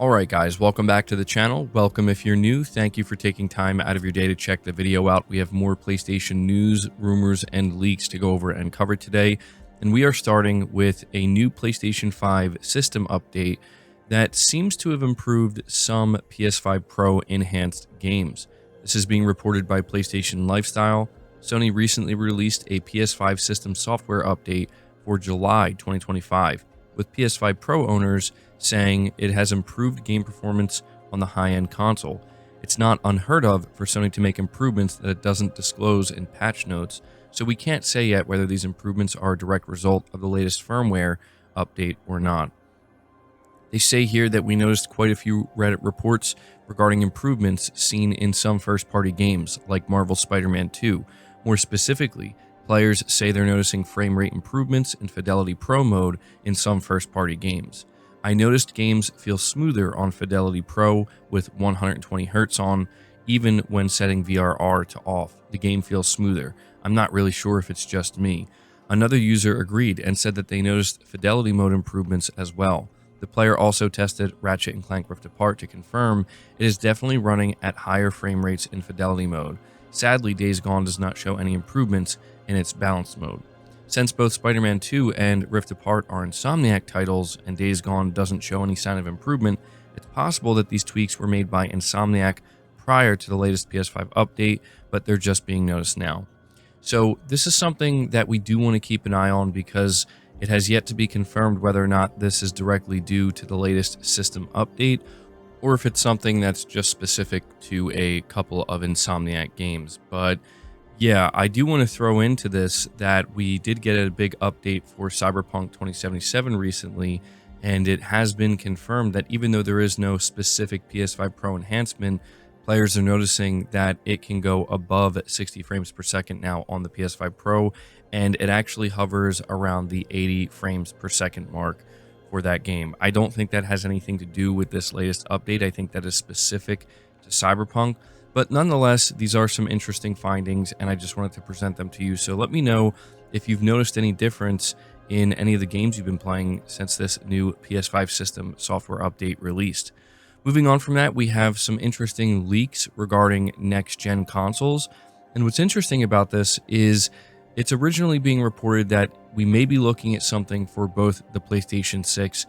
Alright guys, welcome back to the channel. Welcome if you're new. Thank you for taking time out of your day to check the video out. We have more PlayStation news, rumors, and leaks to go over and cover today. And we are starting with a new PlayStation 5 system update that seems to have improved some PS5 Pro Enhanced games. This is being reported by PlayStation Lifestyle. Sony recently released a PS5 system software update for July 2025, with PS5 Pro owners saying it has improved game performance on the high-end console. It's not unheard of for Sony to make improvements that it doesn't disclose in patch notes, so we can't say yet whether these improvements are a direct result of the latest firmware update or not. They say here that we noticed quite a few Reddit reports regarding improvements seen in some first-party games, like Marvel's Spider-Man 2. More specifically, players say they're noticing frame rate improvements in Fidelity Pro mode in some first-party games. I noticed games feel smoother on Fidelity Pro with 120Hz on, even when setting VRR to off. The game feels smoother. I'm not really sure if it's just me. Another user agreed and said that they noticed Fidelity mode improvements as well. The player also tested Ratchet & Clank Rift Apart to confirm it is definitely running at higher frame rates in Fidelity mode. Sadly, Days Gone does not show any improvements in its balanced mode. Since both Spider-Man 2 and Rift Apart are Insomniac titles and Days Gone doesn't show any sign of improvement, it's possible that these tweaks were made by Insomniac prior to the latest PS5 update, but they're just being noticed now. So this is something that we do want to keep an eye on because it has yet to be confirmed whether or not this is directly due to the latest system update or if it's something that's just specific to a couple of Insomniac games. But yeah, I do want to throw into this that we did get a big update for Cyberpunk 2077 recently, and it has been confirmed that even though there is no specific PS5 Pro enhancement, players are noticing that it can go above 60 frames per second now on the PS5 Pro, and it actually hovers around the 80 frames per second mark for that game. I don't think that has anything to do with this latest update. I think that is specific to Cyberpunk. But nonetheless, these are some interesting findings, and I just wanted to present them to you. So let me know if you've noticed any difference in any of the games you've been playing since this new PS5 system software update released. Moving on from that, we have some interesting leaks regarding next-gen consoles. And what's interesting about this is it's originally being reported that we may be looking at something for both the PlayStation 6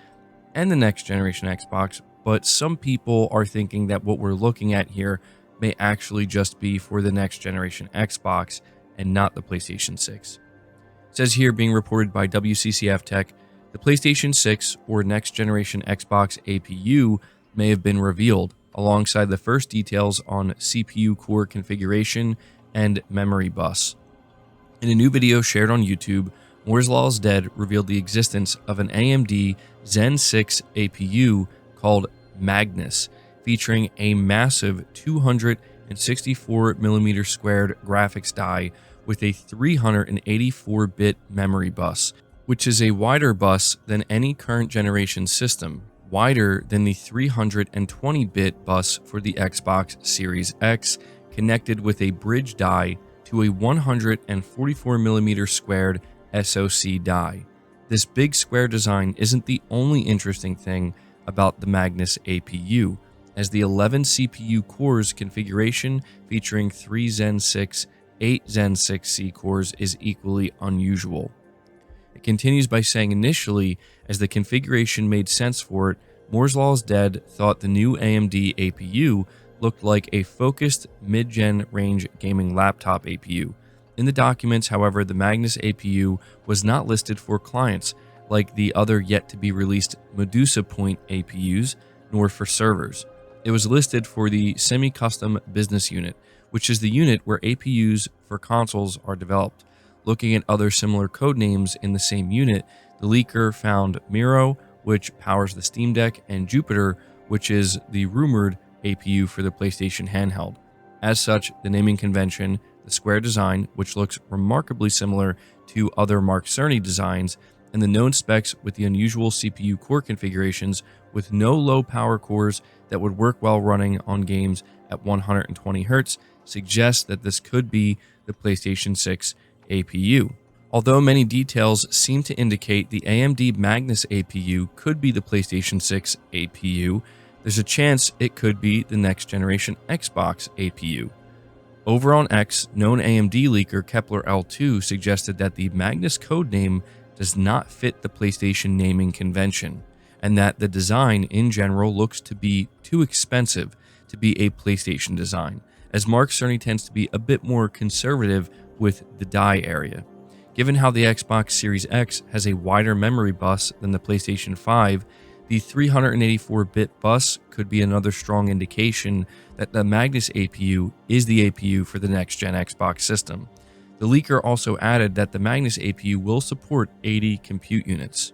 and the next-generation Xbox, but some people are thinking that what we're looking at here may actually just be for the next generation Xbox and not the PlayStation 6. It says here, being reported by WCCF Tech, the PlayStation 6 or next generation Xbox APU may have been revealed, alongside the first details on CPU core configuration and memory bus. In a new video shared on YouTube, Moore's Law is Dead revealed the existence of an AMD Zen6 APU called Magnus, featuring a massive 264mm squared graphics die with a 384-bit memory bus, which is a wider bus than any current generation system, wider than the 320-bit bus for the Xbox Series X, connected with a bridge die to a 144mm squared SoC die. This big square design isn't the only interesting thing about the Magnus APU, as the 11 CPU cores configuration featuring 3 Zen 6, 8 Zen 6C cores is equally unusual. It continues by saying initially, as the configuration made sense for it, Moore's Law is Dead thought the new AMD APU looked like a focused mid-gen range gaming laptop APU. In the documents, however, the Magnus APU was not listed for clients like the other yet-to-be-released Medusa Point APUs, nor for servers. It was listed for the Semi-Custom Business Unit, which is the unit where APUs for consoles are developed. Looking at other similar code names in the same unit, the leaker found Miro, which powers the Steam Deck, and Jupiter, which is the rumored APU for the PlayStation handheld. As such, the naming convention, the square design, which looks remarkably similar to other Mark Cerny designs, and the known specs with the unusual CPU core configurations with no low power cores that would work while running on games at 120Hz suggests that this could be the PlayStation 6 APU. Although many details seem to indicate the AMD Magnus APU could be the PlayStation 6 APU, there's a chance it could be the next generation Xbox APU. Over on X, known AMD leaker Kepler L2 suggested that the Magnus codename does not fit the PlayStation naming convention, and that the design in general looks to be too expensive to be a PlayStation design, as Mark Cerny tends to be a bit more conservative with the die area. Given how the Xbox Series X has a wider memory bus than the PlayStation 5, the 384-bit bus could be another strong indication that the Magnus APU is the APU for the next-gen Xbox system. The leaker also added that the Magnus APU will support 80 compute units.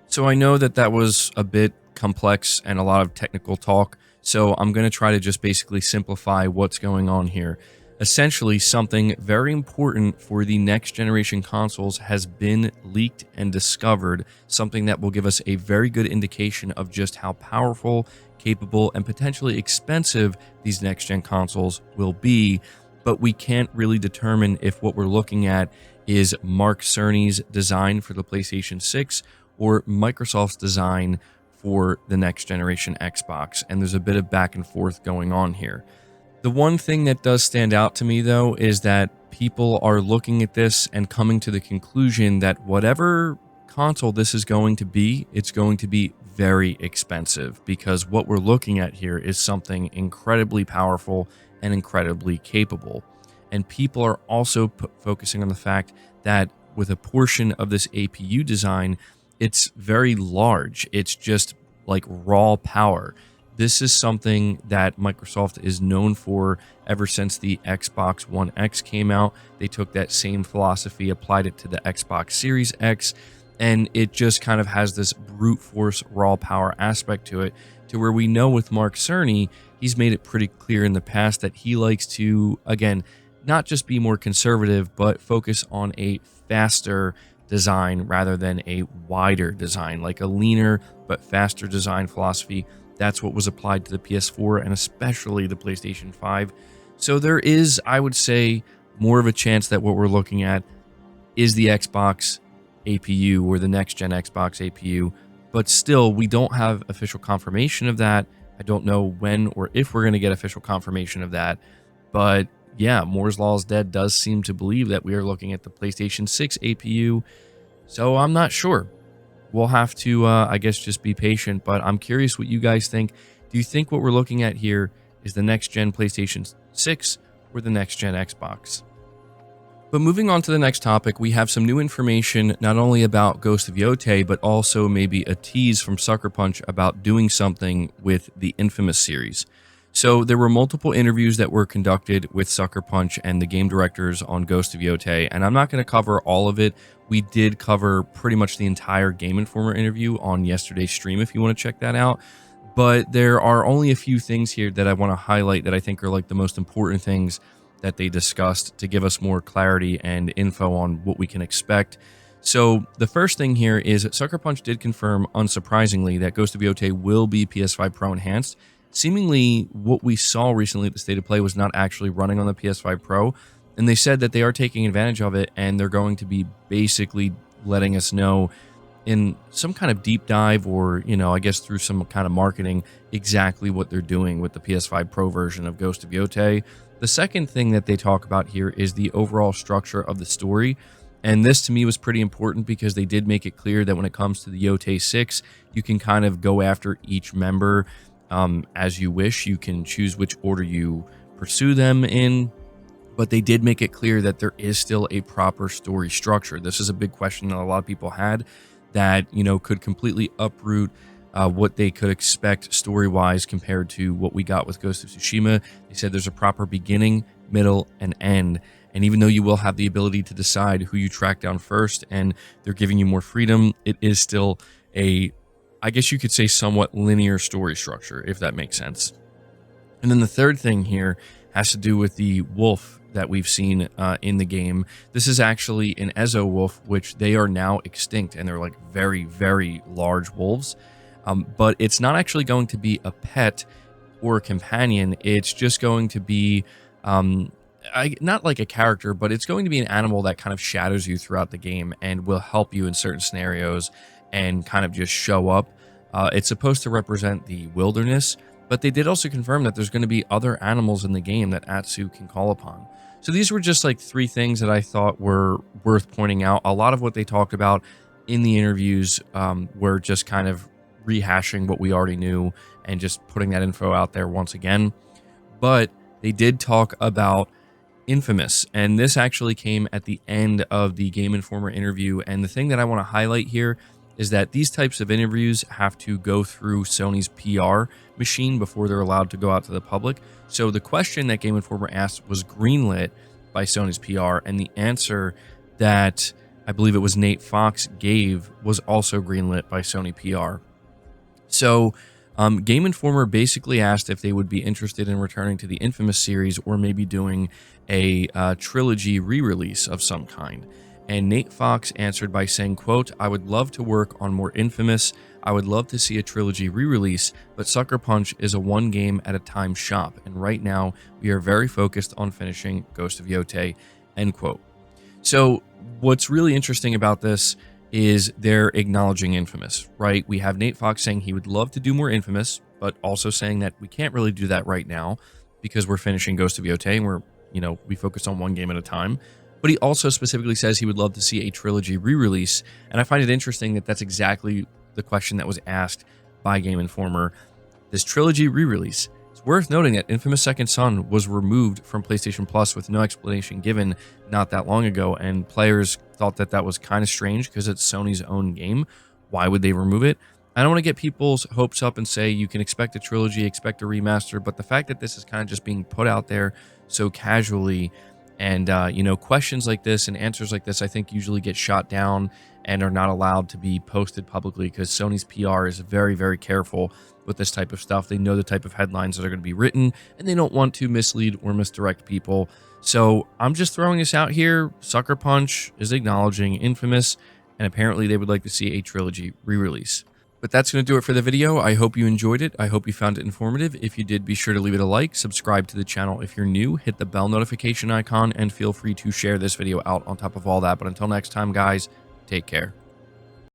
So I know that that was a bit complex and a lot of technical talk, so I'm going to try to just basically simplify what's going on here. Essentially, something very important for the next generation consoles has been leaked and discovered, something that will give us a very good indication of just how powerful, capable, and potentially expensive these next gen consoles will be. But we can't really determine if what we're looking at is Mark Cerny's design for the PlayStation 6 or Microsoft's design for the next generation Xbox. And there's a bit of back and forth going on here. The one thing that does stand out to me, though, is that people are looking at this and coming to the conclusion that whatever console this is going to be, it's going to be very expensive, because what we're looking at here is something incredibly powerful and incredibly capable. And people are also focusing on the fact that with a portion of this APU design, it's very large. It's just like raw power. This is something that Microsoft is known for ever since the Xbox One X came out. They took that same philosophy, applied it to the Xbox Series X, and it just kind of has this brute force raw power aspect to it, to where we know with Mark Cerny, he's made it pretty clear in the past that he likes to, again, not just be more conservative, but focus on a faster design rather than a wider design, like a leaner but faster design philosophy. That's what was applied to the PS4 and especially the PlayStation 5. So there is, I would say, more of a chance that what we're looking at is the Xbox APU or the next-gen Xbox APU. But still, we don't have official confirmation of that. I don't know when or if we're going to get official confirmation of that. But yeah, Moore's Law's Dead does seem to believe that we are looking at the PlayStation 6 APU. So I'm not sure. We'll have to, I guess, just be patient, but I'm curious what you guys think. Do you think what we're looking at here is the next-gen PlayStation 6 or the next-gen Xbox? But moving on to the next topic, we have some new information not only about Ghost of Yotei, but also maybe a tease from Sucker Punch about doing something with the Infamous series. So there were multiple interviews that were conducted with Sucker Punch and the game directors on Ghost of Yotei, and I'm not going to cover all of it. We did cover pretty much the entire Game Informer interview on yesterday's stream if you want to check that out. But there are only a few things here that I want to highlight that I think are like the most important things that they discussed to give us more clarity and info on what we can expect. So the first thing here is Sucker Punch did confirm, unsurprisingly, that Ghost of Yotei will be PS5 Pro Enhanced. Seemingly, what we saw recently at the State of Play was not actually running on the PS5 Pro, and they said that they are taking advantage of it, and they're going to be basically letting us know in some kind of deep dive or, you know, I guess through some kind of marketing, exactly what they're doing with the PS5 Pro version of Ghost of Yotei. The second thing that they talk about here is the overall structure of the story. And this to me was pretty important because they did make it clear that when it comes to the Yotei 6, you can kind of go after each member as you wish. You can choose which order you pursue them in. But they did make it clear that there is still a proper story structure. This is a big question that a lot of people had that, you know, could completely uproot what they could expect story-wise compared to what we got with Ghost of Tsushima. They said there's a proper beginning, middle, and end. And even though you will have the ability to decide who you track down first and they're giving you more freedom, it is still a, I guess you could say, somewhat linear story structure, if that makes sense. And then the third thing here has to do with the wolf that we've seen in the game. This is actually an Ezo wolf, which they are now extinct, and they're like very, very large wolves. But it's not actually going to be a pet or a companion. It's just going to be not like a character, but it's going to be an animal that kind of shadows you throughout the game and will help you in certain scenarios and kind of just show up. It's supposed to represent the wilderness, But they did also confirm that there's going to be other animals in the game that Atsu can call upon. So these were just like 3 things that I thought were worth pointing out. A lot of what they talked about in the interviews were just kind of rehashing what we already knew and just putting that info out there once again. But they did talk about Infamous, and this actually came at the end of the Game Informer interview. And the thing that I want to highlight here is that these types of interviews have to go through Sony's PR machine before they're allowed to go out to the public. So the question that Game Informer asked was greenlit by Sony's PR, and the answer that I believe it was Nate Fox gave was also greenlit by Sony PR. So Game Informer basically asked if they would be interested in returning to the Infamous series or maybe doing a trilogy re-release of some kind. And Nate Fox answered by saying, quote, "I would love to work on more Infamous. I would love to see a trilogy re-release, but Sucker Punch is a one game at a time shop. And right now we are very focused on finishing Ghost of Yotei," end quote. So what's really interesting about this is they're acknowledging Infamous, right? We have Nate Fox saying he would love to do more Infamous, but also saying that we can't really do that right now because we're finishing Ghost of Yotei and we focus on one game at a time. But he also specifically says he would love to see a trilogy re-release. And I find it interesting that that's exactly the question that was asked by Game Informer. This trilogy re-release. It's worth noting that Infamous Second Son was removed from PlayStation Plus with no explanation given not that long ago, and players thought that that was kind of strange because it's Sony's own game. Why would they remove it? I don't want to get people's hopes up and say you can expect a trilogy, expect a remaster, but the fact that this is kind of just being put out there so casually, and questions like this and answers like this, I think usually get shot down and are not allowed to be posted publicly because Sony's PR is very, very careful with this type of stuff. They know the type of headlines that are going to be written, and they don't want to mislead or misdirect people. So I'm just throwing this out here. Sucker Punch is acknowledging Infamous, and apparently they would like to see a trilogy re-release. But that's going to do it for the video. I hope you enjoyed it. I hope you found it informative. If you did, be sure to leave it a like, subscribe to the channel if you're new, hit the bell notification icon, and feel free to share this video out on top of all that. But until next time, guys, take care.